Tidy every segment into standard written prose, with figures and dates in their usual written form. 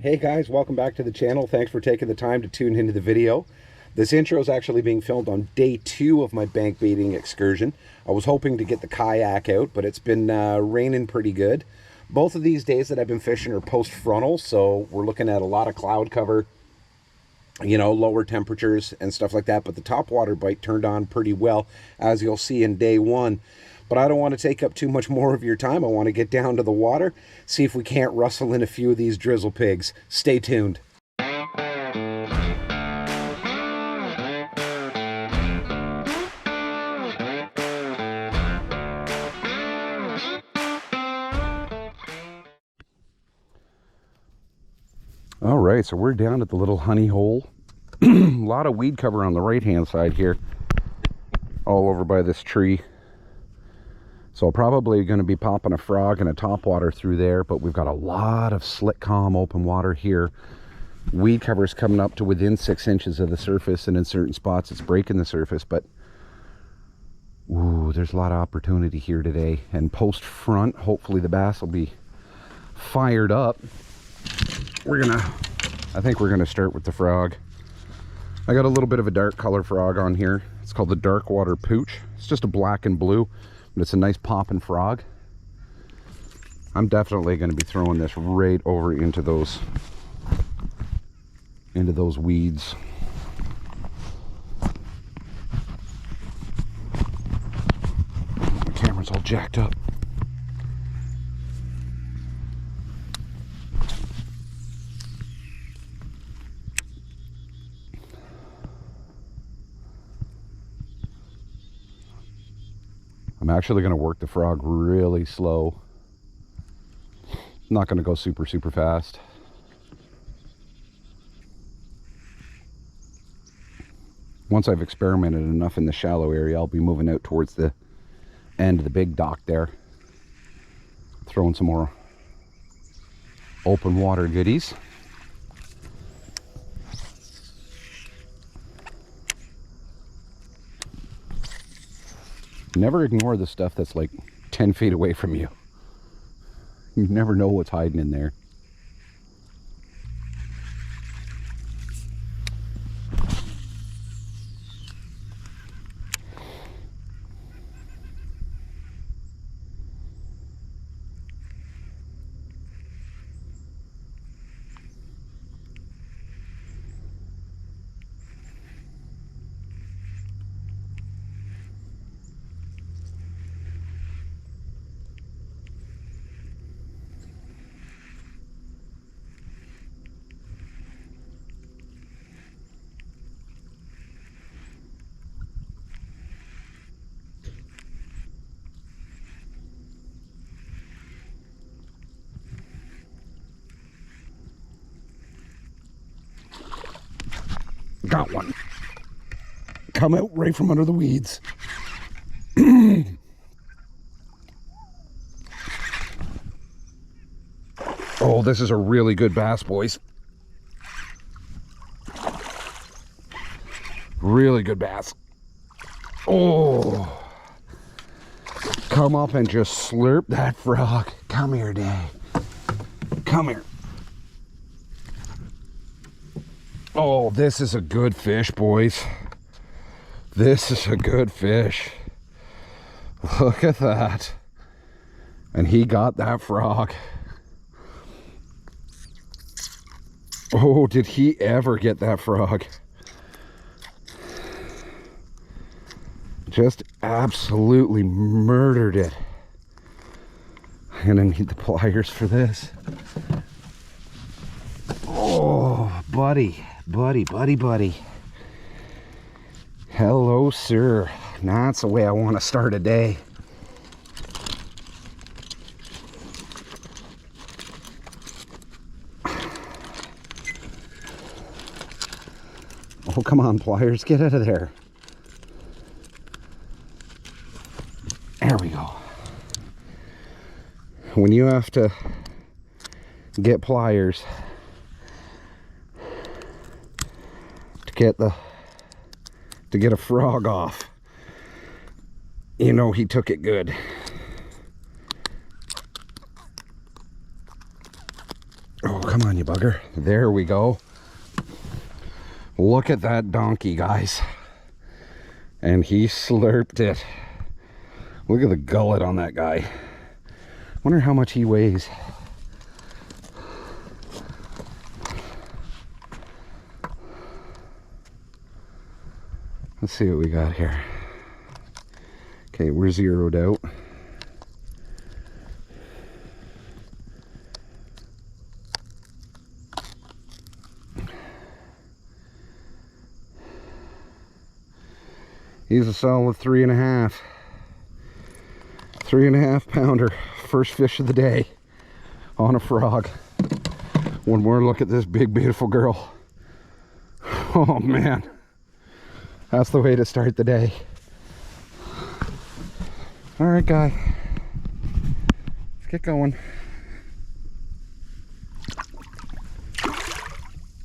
Hey guys, welcome back to the channel. Thanks for taking the time to tune into the video. This intro is actually being filmed on day 2 of my bank baiting excursion. I was hoping to get the kayak out, but it's been raining pretty good. Both of these days that I've been fishing are post-frontal, so we're looking at a lot of cloud cover, you know, lower temperatures and stuff like that. But the top water bite turned on pretty well, as you'll see in day 1. But I don't want to take up too much more of your time. I want to get down to the water, see if we can't rustle in a few of these drizzle pigs. Stay tuned. All right, so we're down at the little honey hole. A lot of weed cover on the right-hand side here, all over by this tree. So probably going to be popping a frog and a topwater through there, but we've got a lot of slick, calm, open water here. Weed cover's coming up to within 6 inches of the surface, and in certain spots it's breaking the surface, but ooh, there's a lot of opportunity here today. And post front, hopefully the bass will be fired up. I think we're gonna start with the frog. I got a little bit of a dark color frog on here. It's called the Dark Water Pooch. It's just a black and blue, but it's a nice popping frog. I'm definitely going to be throwing this right over into those weeds. The camera's all jacked up. I'm actually going to work the frog really slow. I'm not going to go super fast. Once I've experimented enough in the shallow area, I'll be moving out towards the end of the big dock there, throwing some more open water goodies. Never ignore the stuff that's like 10 feet away from you. You never know what's hiding in there. Got one. Come out right from under the weeds. Oh, this is a really good bass, boys. Really good bass. Oh, come up and just slurp that frog. Come here, Dad. Come here. Oh, this is a good fish, boys. This is a good fish. Look at that. And he got that frog. Oh, did he ever get that frog? Just absolutely murdered it. I'm gonna need the pliers for this. Oh, buddy. Buddy. Hello, sir. That's the way I want to start a day. Oh, come on, pliers. Get out of there. There we go. When you have to get pliers to get a frog off, you know he took it good. Oh, come Come on, you bugger. There we go. Look at that donkey, guys. And he slurped it. Look at the gullet on that guy. Wonder how much he weighs. Let's see what we got here. Okay, we're zeroed out. He's a solid 3.5. 3.5 pounder. First fish of the day on a frog. One more look at this big, beautiful girl. Oh man, that's the way to start the day. All right, guy, let's get going.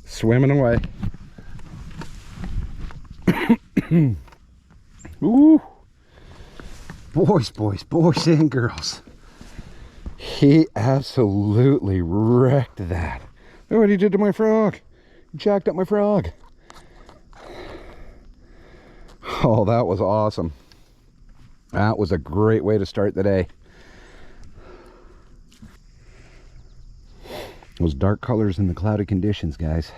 Swimming away. Ooh, boys and girls. He absolutely wrecked that. Look what he did to my frog. He jacked up my frog. Oh, that was awesome. That was a great way to start the day. Those dark colors in the cloudy conditions, guys.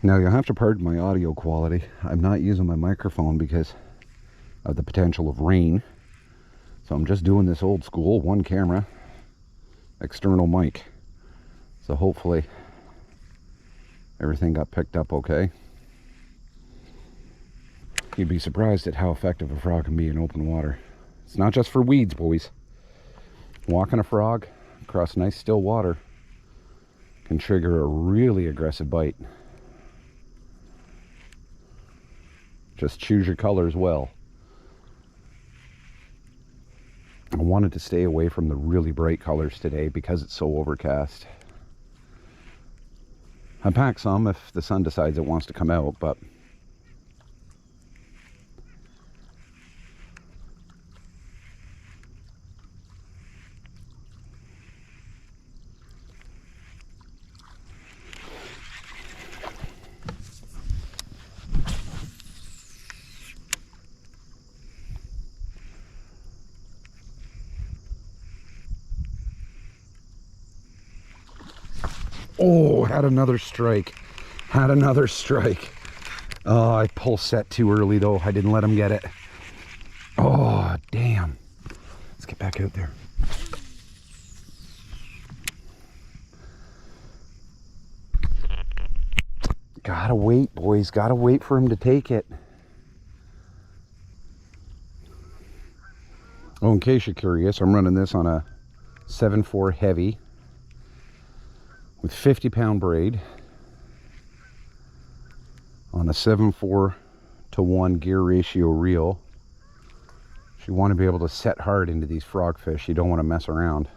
Now you'll have to pardon my audio quality. I'm not using my microphone because of the potential of rain. So I'm just doing this old school, one camera, external mic. So hopefully everything got picked up okay. You'd be surprised at how effective a frog can be in open water. It's not just for weeds, boys. Walking a frog across nice still water can trigger a really aggressive bite. Just choose your colors well. I wanted to stay away from the really bright colors today because it's so overcast. I pack some if the sun decides it wants to come out, but oh, had another strike. Had another strike. Oh, I pull set too early though. I didn't let him get it. Oh, damn. Let's get back out there. Gotta wait, boys. Gotta wait for him to take it. Oh, in case you're curious, I'm running this on a 7.4 heavy with 50-pound braid on a 7.4:1 gear ratio reel. If you want to be able to set hard into these frogfish, you don't want to mess around.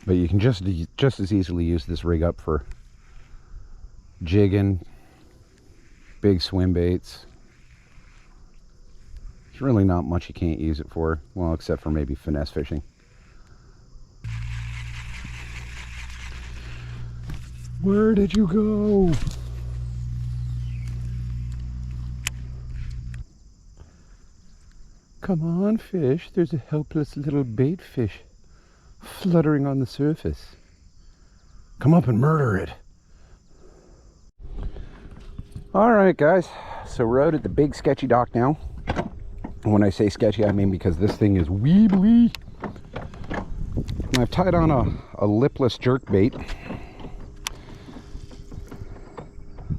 But you can just as easily use this rig up for jigging, big swim baits. There's really not much you can't use it for, well, except for maybe finesse fishing. Where did you go? Come on, fish. There's a helpless little bait fish fluttering on the surface. Come up and murder it. All right, guys. So we're out at the big sketchy dock now. And when I say sketchy, I mean because this thing is weebly. And I've tied on a lipless jerk bait.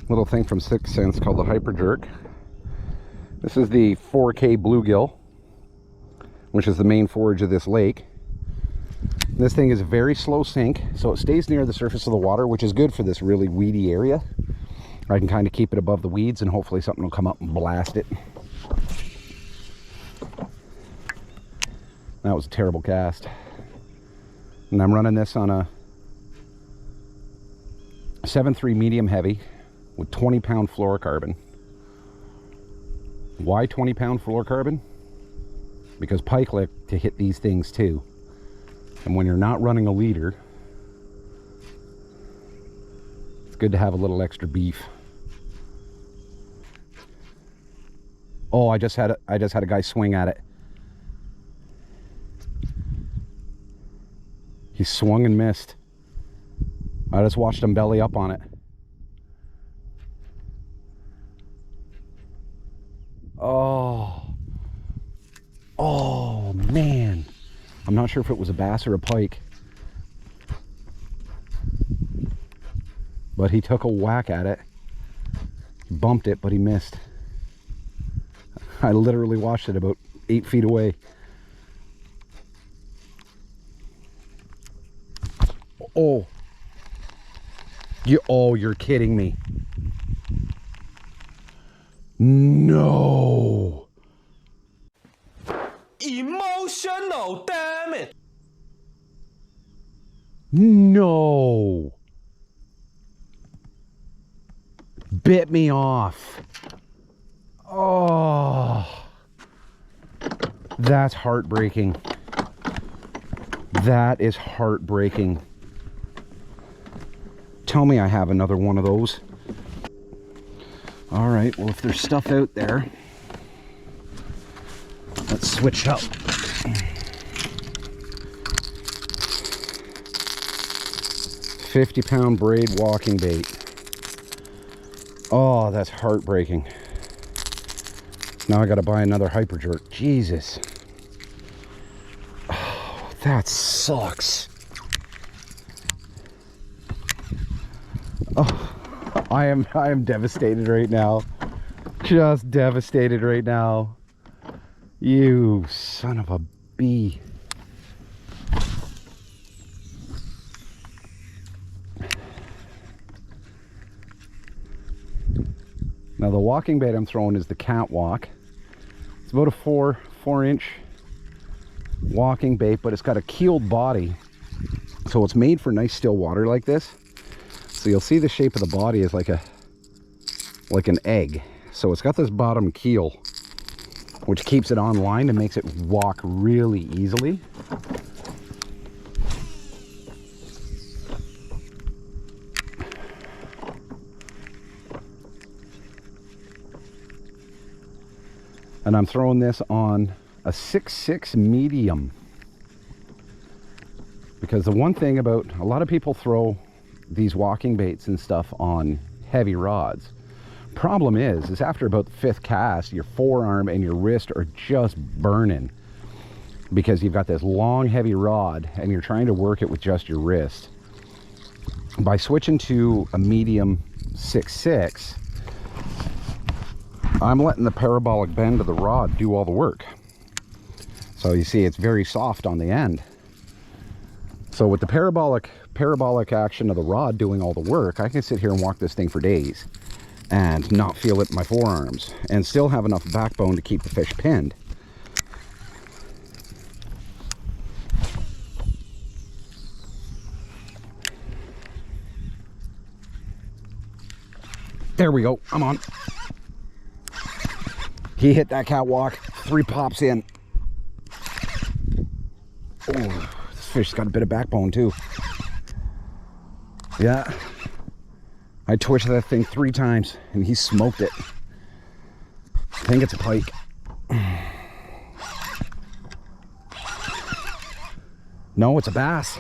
Little thing from 6th Sense called the Hyper Jerk. This is the 4K bluegill, which is the main forage of this lake. This thing is a very slow sink, so it stays near the surface of the water, which is good for this really weedy area. I can kind of keep it above the weeds and hopefully something will come up and blast it. That was a terrible cast. And I'm running this on a 7.3 medium heavy with 20-pound fluorocarbon. Why 20-pound fluorocarbon? because pike like to hit these things too. And when you're not running a leader, it's good to have a little extra beef. Oh, I just had a guy swing at it. He swung and missed. I just watched him belly up on it. Oh man. I'm not sure if it was a bass or a pike. But he took a whack at it. Bumped it, but he missed. I literally watched it about 8 feet away. Oh. You're kidding me. No. Emotional, damn it. No. Bit me off. Oh. That's heartbreaking. That is heartbreaking. Tell me I have another one of those. All right, well, if there's stuff out there, let's switch up. 50-pound braid walking bait. Oh, that's heartbreaking. Now I gotta buy another hyper jerk. Jesus. Oh, that sucks. Oh, I am devastated right now. Just devastated right now. You son of a bee. Now the walking bait I'm throwing is the Catwalk. It's about a 4-inch walking bait, but it's got a keeled body. So it's made for nice still water like this. So you'll see the shape of the body is like an egg. So it's got this bottom keel, which keeps it on line and makes it walk really easily. And I'm throwing this on a 6.6 medium. Because the one thing about, a lot of people throw these walking baits and stuff on heavy rods. Problem is after about the 5th cast, your forearm and your wrist are just burning. Because you've got this long, heavy rod and you're trying to work it with just your wrist. By switching to a medium 6.6, I'm letting the parabolic bend of the rod do all the work. So you see it's very soft on the end. So with the parabolic action of the rod doing all the work, I can sit here and walk this thing for days and not feel it in my forearms and still have enough backbone to keep the fish pinned. There we go, I'm on. He hit that Catwalk, 3 pops in. Oh, this fish's got a bit of backbone too. Yeah, I twitched that thing 3 times and he smoked it. I think it's a pike. No, it's a bass.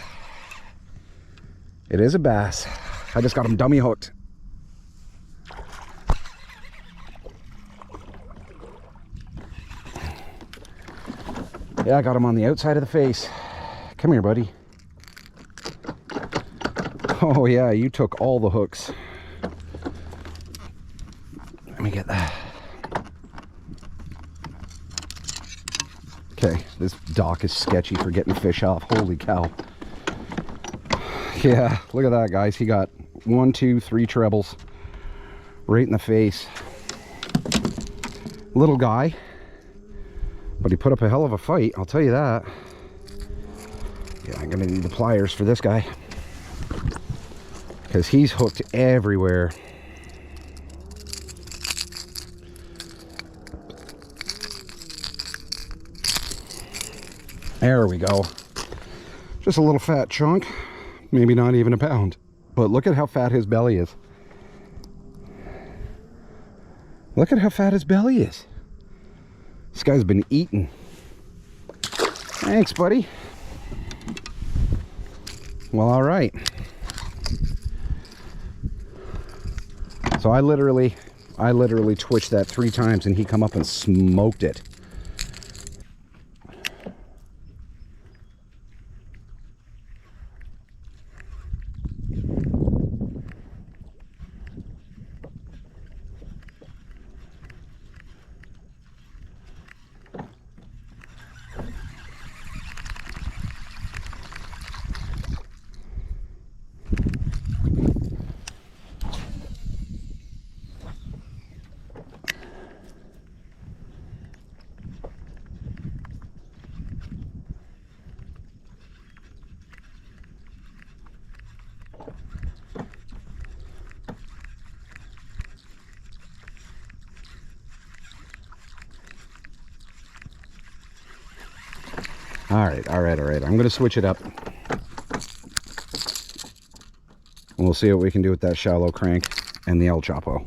It is a bass. I just got him dummy hooked. Yeah, I got him on the outside of the face. Come here, buddy. Oh yeah, you took all the hooks. Let me get that. Okay, this dock is sketchy for getting fish off. Holy cow. Yeah, look at that, guys. He got 1, 2, 3 trebles right in the face. Little guy. But he put up a hell of a fight, I'll tell you that. Yeah, I'm gonna need the pliers for this guy. Because he's hooked everywhere. There we go. Just a little fat chunk, maybe not even a pound. But look at how fat his belly is. Look at how fat his belly is. This guy's been eating. Thanks, buddy. Well, all right. So I literally twitched that 3 times and he come up and smoked it. All right. I'm going to switch it up. And we'll see what we can do with that shallow crank and the El Chapo.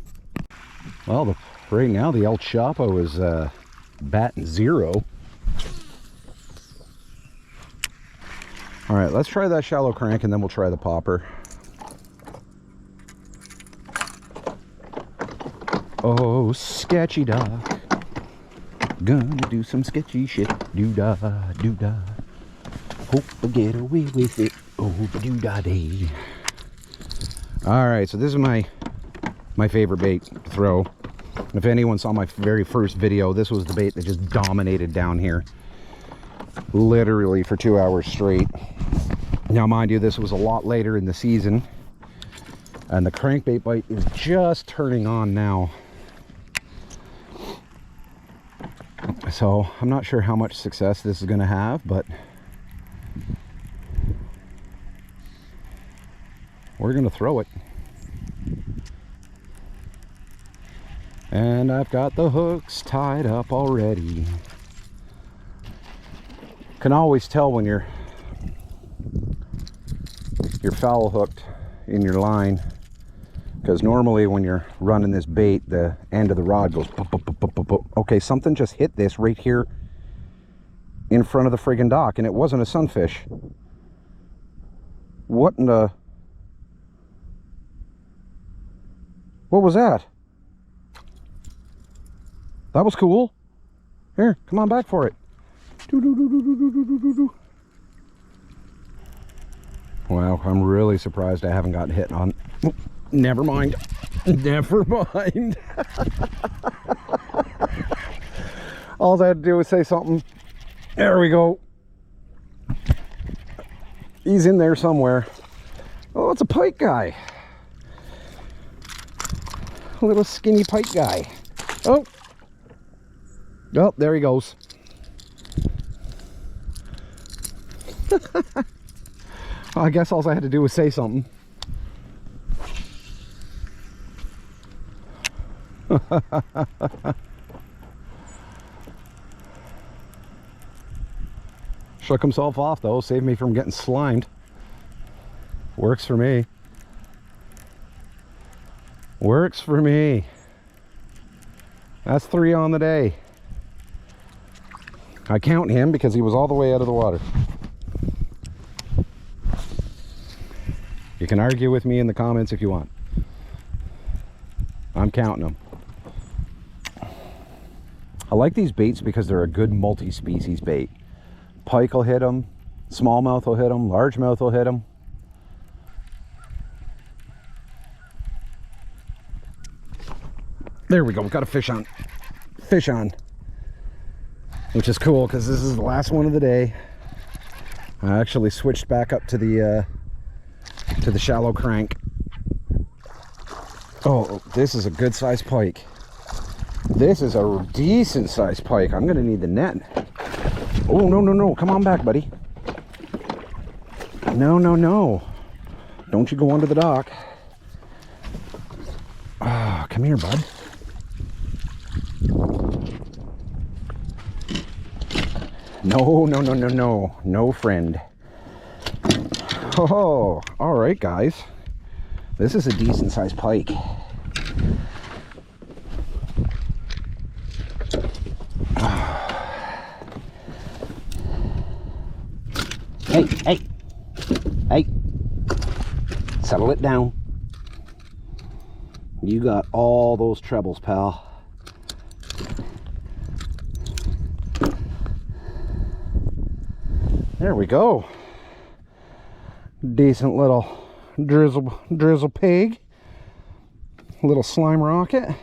Well, right now the El Chapo is batting 0. All right, let's try that shallow crank and then we'll try the popper. Oh, sketchy dock. Gonna do some sketchy shit. Doo-dah, doo-dah. Hope I get away with it. Oh, doo-dah day. Alright, so this is my favorite bait to throw. If anyone saw my very first video, this was the bait that just dominated down here. Literally for 2 hours straight. Now, mind you, this was a lot later in the season. And the crankbait bite is just turning on now. So I'm not sure how much success this is going to have, but we're going to throw it. And I've got the hooks tied up already. Can always tell when you're foul hooked in your line, because normally when you're running this bait, the end of the rod goes pop, pop, pop, pop, pop, pop. Okay, something just hit this right here in front of the friggin' dock, and it wasn't a sunfish. What in the... What was that? That was cool. Here, come on back for it. Wow, I'm really surprised I haven't gotten hit on... Oh, never mind. Never mind. All I had to do was say something. There we go. He's in there somewhere. Oh, it's a pike guy. A little skinny pike guy. Oh. Oh, there he goes. I guess all I had to do was say something. Shook himself off though, saved me from getting slimed. Works for me. Works for me. That's 3 on the day. I count him because he was all the way out of the water. You can argue with me in the comments if you want. I'm counting them. I like these baits because they're a good multi-species bait. Pike will hit them, smallmouth will hit them, largemouth will hit them. There we go, got a fish on. Fish on. Which is cool because this is the last one of the day. I actually switched back up to the shallow crank. Oh, this is a good sized pike. This is a decent sized pike. I'm gonna need the net. Oh, no, come on back, buddy. No, don't you go under the dock. Ah, come here, bud. No, no, no, no, no. No, friend. Oh, all right, guys. This is a decent sized pike. Hey, hey, hey. Settle it down. You got all those trebles, pal. There we go. Decent little drizzle pig. Little slime rocket.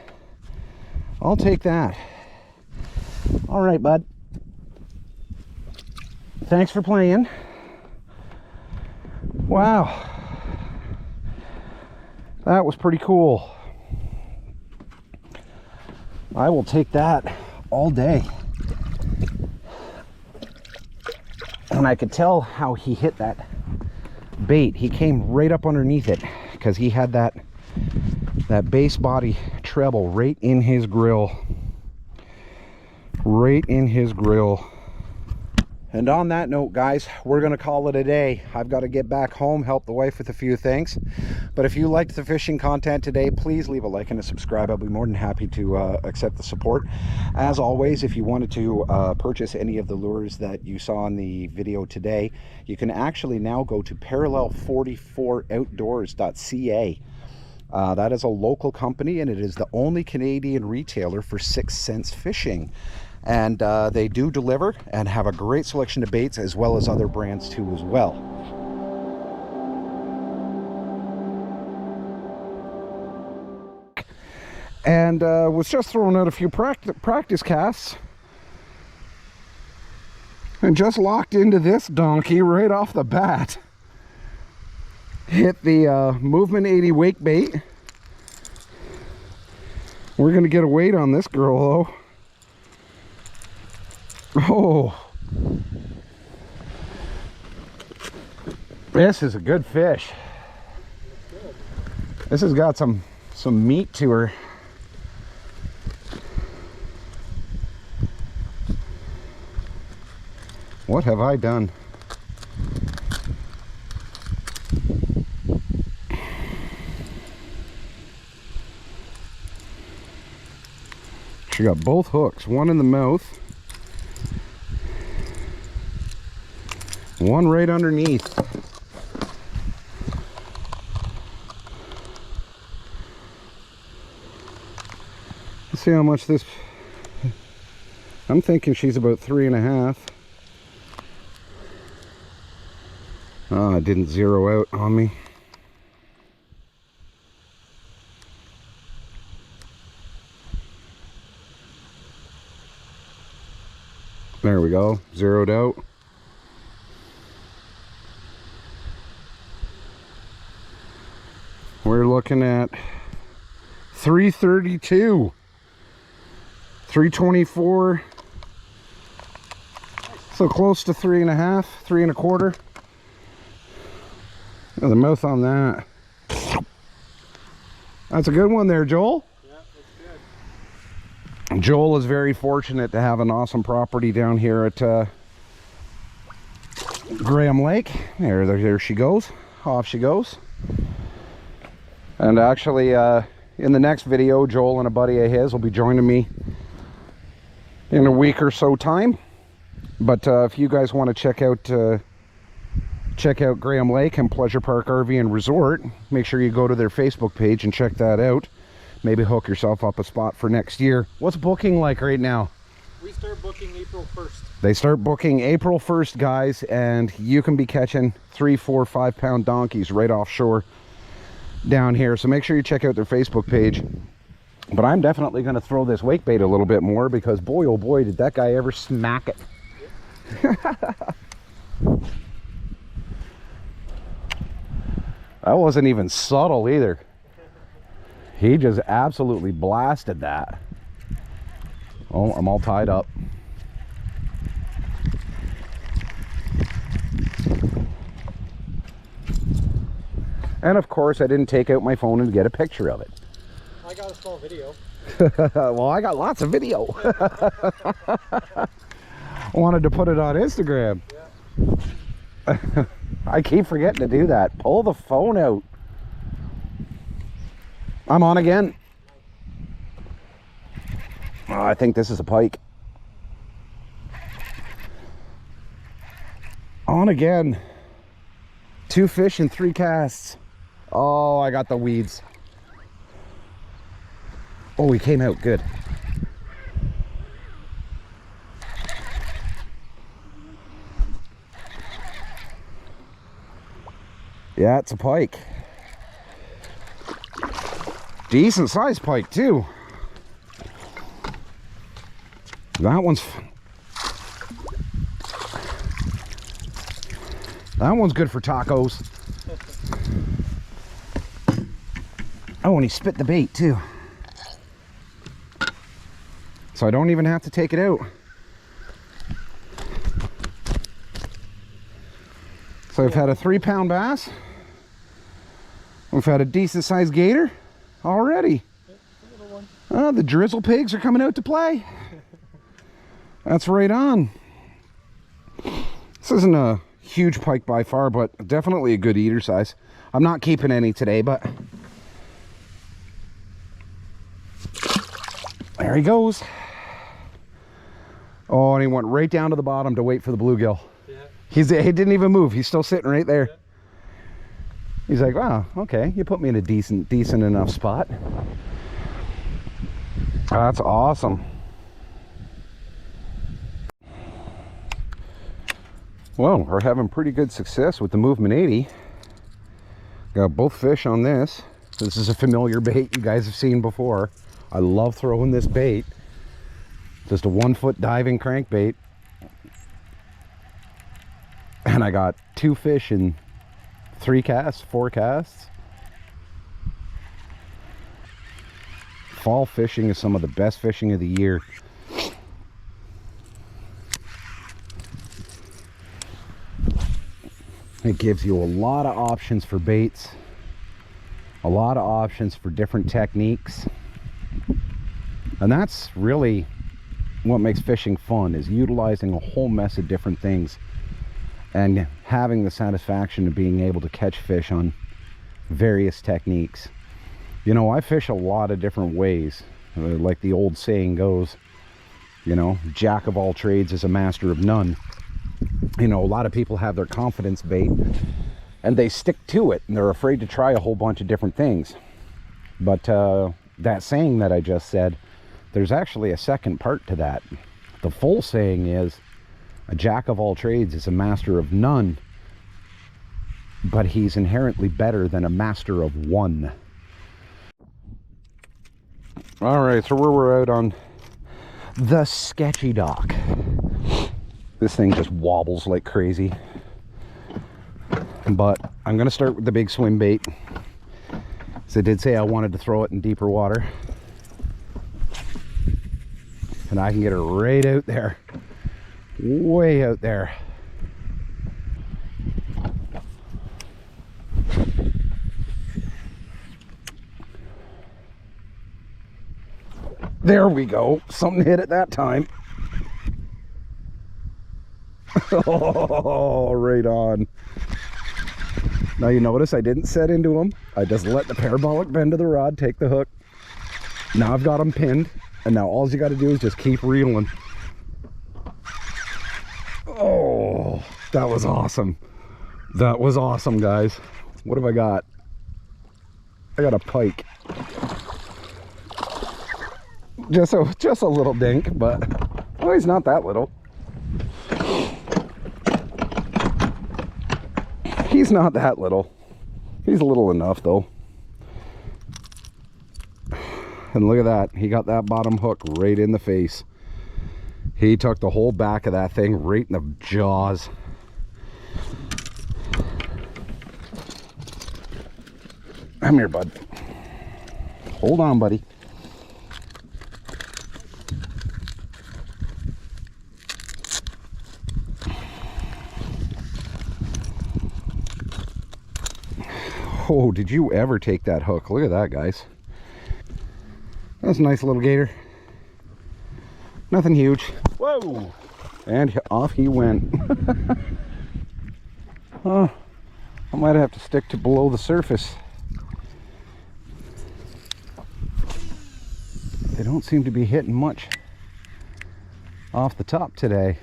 I'll take that. All right, bud. Thanks for playing. Wow. That was pretty cool. I will take that all day. And I could tell how he hit that bait. He came right up underneath it because he had that base body treble right in his grill. Right in his grill. And on that note, guys, we're going to call it a day. I've got to get back home, help the wife with a few things. But if you liked the fishing content today, please leave a like and a subscribe. I'll be more than happy to accept the support. As always, if you wanted to purchase any of the lures that you saw in the video today, you can actually now go to parallel44outdoors.ca. That is a local company, and it is the only Canadian retailer for 6 Cents Fishing. And they do deliver and have a great selection of baits as well as other brands too as well. And was just throwing out a few practice casts and just locked into this donkey right off the bat. Hit the Movement 80 wake bait. We're gonna get a weight on this girl though. Oh, this is a good fish. This has got some meat to her. What have I done? She got both hooks, one in the mouth, one right underneath. Let's see how much this, I'm thinking she's about 3.5. Oh, it didn't zero out on me. There we go, zeroed out. We're looking at 332, 324, so close to 3.5, 3.25. Oh, the mouth on that. That's a good one there, Joel. Yeah, that's good. Joel is very fortunate to have an awesome property down here at Graham Lake. There she goes. Off she goes. And actually, in the next video, Joel and a buddy of his will be joining me in a week or so time. But if you guys want to check out Graham Lake and Pleasure Park RV and Resort, make sure you go to their Facebook page and check that out. Maybe hook yourself up a spot for next year. What's booking like right now? We start booking April 1st. They start booking April 1st, guys, and you can be catching 3, 4, 5 pound donkeys right offshore down here. So make sure you check out their Facebook page. But I'm definitely going to throw this wake bait a little bit more because boy, oh boy, did that guy ever smack it. That wasn't even subtle either. He just absolutely blasted that. Oh, I'm all tied up. And of course, I didn't take out my phone and get a picture of it. I got a small video. Well, I got lots of video. Wanted to put it on Instagram. Yeah. I keep forgetting to do that. Pull the phone out. I'm on again. Oh, I think this is a pike. On again. 2 fish and 3 casts. Oh, I got the weeds. Oh, he came out good. Yeah, it's a pike. Decent sized pike too. That one's good for tacos. Oh, and he spit the bait too. So I don't even have to take it out. So I've had a 3-pound bass. We've had a decent sized gator already. Oh, the drizzle pigs are coming out to play. That's right on. This isn't a huge pike by far, but definitely a good eater size. I'm not keeping any today, but there he goes. Oh, and he went right down to the bottom to wait for the bluegill. Yeah. He didn't even move. He's still sitting right there. Yeah. He's like, wow, okay, you put me in a decent enough spot. That's awesome. Well, we're having pretty good success with the Movement 80. Got both fish on this. This is a familiar bait you guys have seen before. I love throwing this bait. Just a 1-foot diving crankbait. And I got 2 fish in 3 casts, 4 casts. Fall fishing is some of the best fishing of the year. It gives you a lot of options for baits, a lot of options for different techniques. And that's really what makes fishing fun, is utilizing a whole mess of different things and having the satisfaction of being able to catch fish on various techniques. You know, I fish a lot of different ways. Like the old saying goes, you know, jack of all trades is a master of none. You know, a lot of people have their confidence bait and they stick to it and they're afraid to try a whole bunch of different things. But that saying that I just said, there's actually a second part to that. The full saying is, a jack of all trades is a master of none, but he's inherently better than a master of one. All right, so we're out on the Sketchy Dock. This thing just wobbles like crazy. But I'm gonna start with the big swim bait. So I did say I wanted to throw it in deeper water. And I can get her right out there. Way out there. There we go. Something hit it that time. Oh, right on. Now you notice I didn't set into him. I just let the parabolic bend of the rod take the hook. Now I've got him pinned, and now all you got to do is just keep reeling. Oh, that was awesome. That was awesome, guys. What have I got? I got a pike. Just a little dink, but oh, he's not that little. He's not that little. He's little enough though. And look at that. He got that bottom hook right in the face. He took the whole back of that thing right in the jaws. Come here, bud. Hold on, buddy. Oh, did you ever take that hook? Look at that, guys. That's a nice little gator. Nothing huge. Whoa! And off he went. Oh, I might have to stick to below the surface. They don't seem to be hitting much off the top today.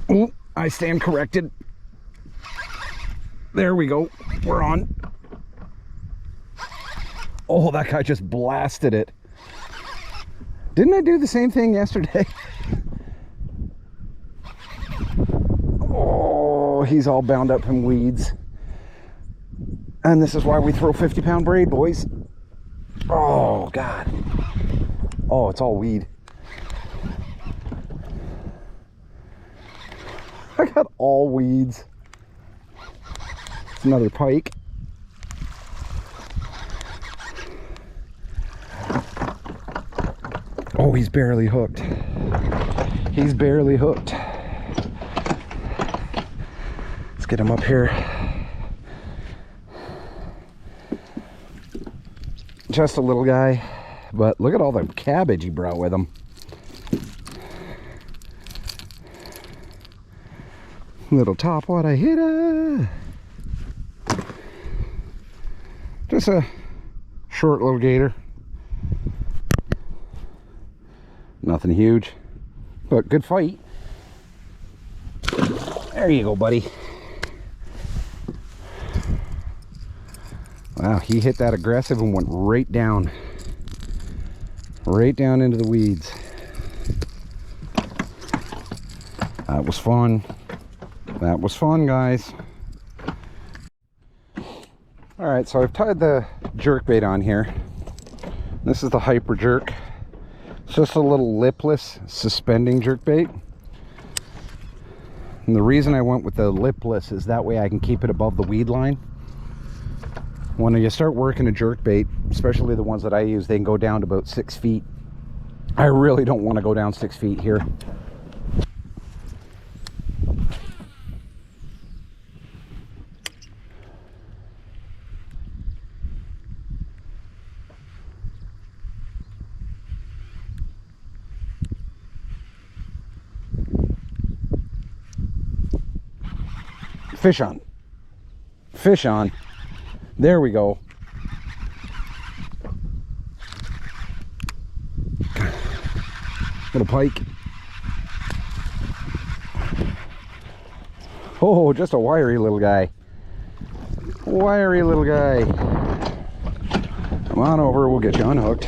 Oh, I stand corrected. There we go. We're on. Oh, that guy just blasted it. Didn't I do the same thing yesterday? Oh, he's all bound up in weeds. And this is why we throw 50-pound braid, boys. Oh, God. Oh, it's all weed. I got all weeds. It's another pike. Oh, he's barely hooked. He's barely hooked. Let's get him up here. Just a little guy, but look at all the cabbage he brought with him. Little topwater hitter. Just a short little gator. Nothing huge, but good fight. There you go, buddy. Wow, he hit that aggressive and went right down into the weeds. That was fun. That was fun, guys. All right, so I've tied the jerk bait on here. This is the Hyper Jerk. It's just a little lipless suspending jerk bait. And the reason I went with the lipless is that way I can keep it above the weed line. When you start working a jerk bait, especially the ones that I use, they can go down to about 6 feet. I really don't want to go down 6 feet here. Fish on. Fish on. There we go. Little pike. Oh, just a wiry little guy. Wiry little guy. Come on over, we'll get you unhooked.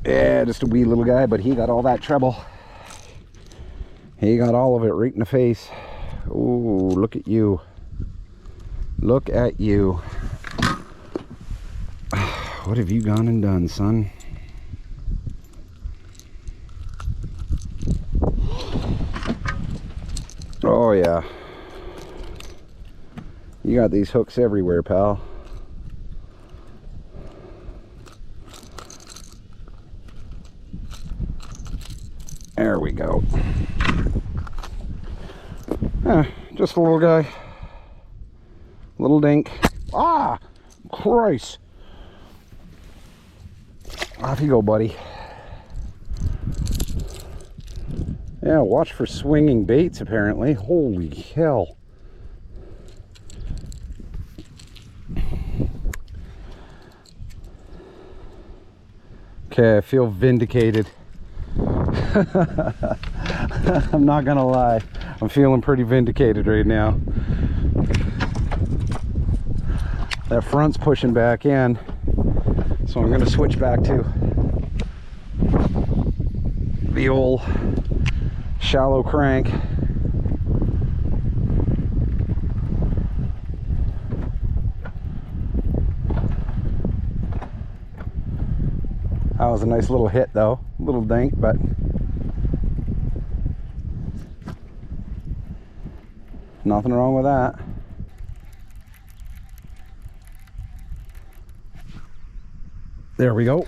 Yeah, just a wee little guy, but he got all that treble. He got all of it right in the face. Oh, look at you. Look at you. What have you gone and done, son? Oh, yeah. You got these hooks everywhere, pal. There we go. Just a little guy. Little dink. Ah! Christ! Off you go, buddy. Yeah, watch for swinging baits, apparently. Holy hell. Okay, I feel vindicated. I'm not gonna lie. I'm feeling pretty vindicated right now. That front's pushing back in. So I'm gonna switch back to the old shallow crank. That was a nice little hit though, a little dink, but nothing wrong with that. There we go.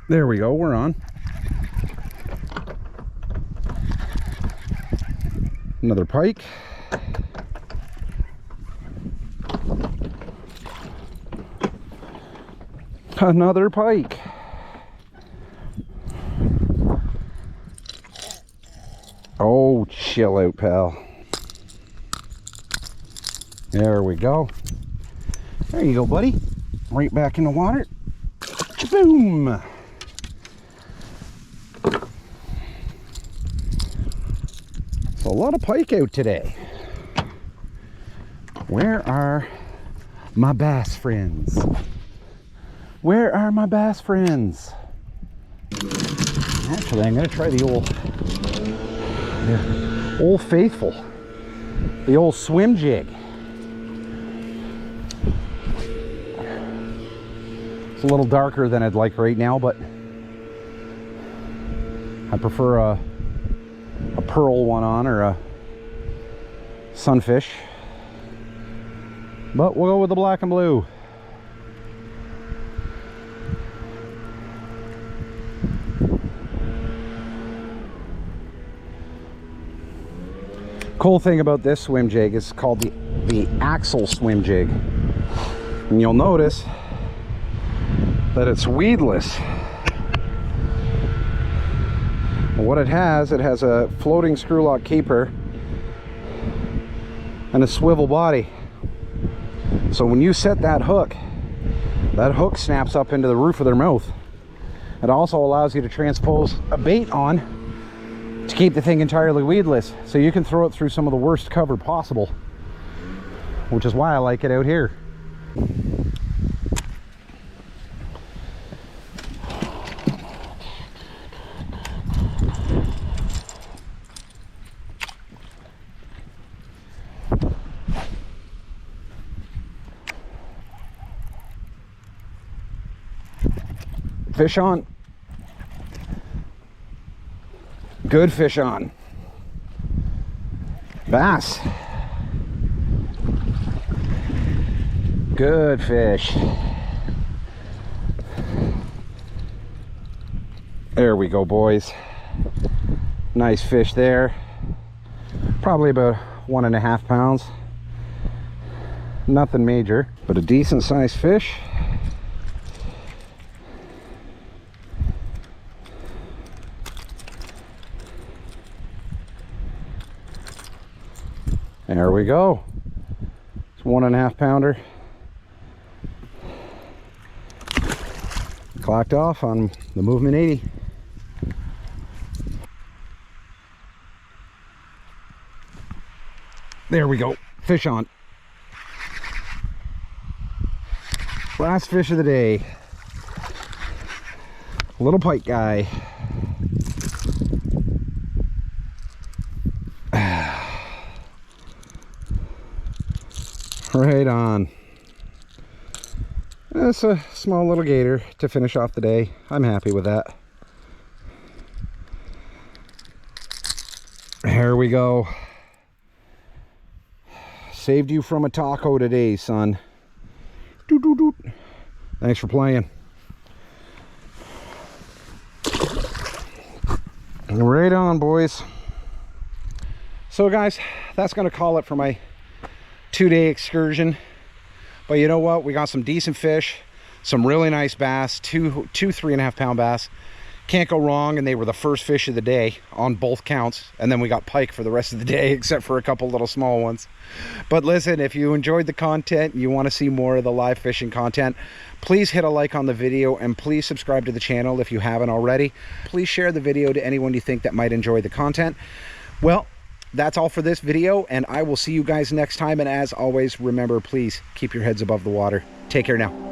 There we go, we're on. Another pike. Another pike. Oh, chill out, pal. There we go. There you go, buddy. Right back in the water. Boom. So a lot of pike out today. Where are my bass friends? Where are my bass friends? Actually, I'm going to try the old faithful, the old swim jig. It's a little darker than I'd like right now, but I prefer a pearl one on, or a sunfish, but we'll go with the black and blue. Cool thing about this swim jig is called the Axel swim jig, and you'll notice that it's weedless. What it has a floating screw lock keeper and a swivel body. So when you set that hook snaps up into the roof of their mouth. It also allows you to transpose a bait on to keep the thing entirely weedless, so you can throw it through some of the worst cover possible, which is why I like it out here. Fish on. Good fish on. Bass. Good fish. There we go, boys. Nice fish there. Probably about 1.5 pounds. Nothing major, but a decent sized fish. There we go. It's 1.5 pounder. Clocked off on the Movement 80. There we go. Fish on. Last fish of the day. Little pike guy. Right on. That's a small little gator to finish off the day. I'm happy with that. There we go. Saved you from a taco today, son. Doot, doot, doot. Thanks for playing. Right on, boys. So guys, that's gonna call it for my 2-day excursion. But you know what, we got some decent fish, some really nice bass, two 3.5 pound bass. Can't go wrong, and they were the first fish of the day on both counts. And then we got pike for the rest of the day, except for a couple little small ones. But listen, if you enjoyed the content and you want to see more of the live fishing content, please hit a like on the video, and please subscribe to the channel if you haven't already. Please share the video to anyone you think that might enjoy the content. Well, that's all for this video, and I will see you guys next time. And as always, remember, please keep your heads above the water. Take care now.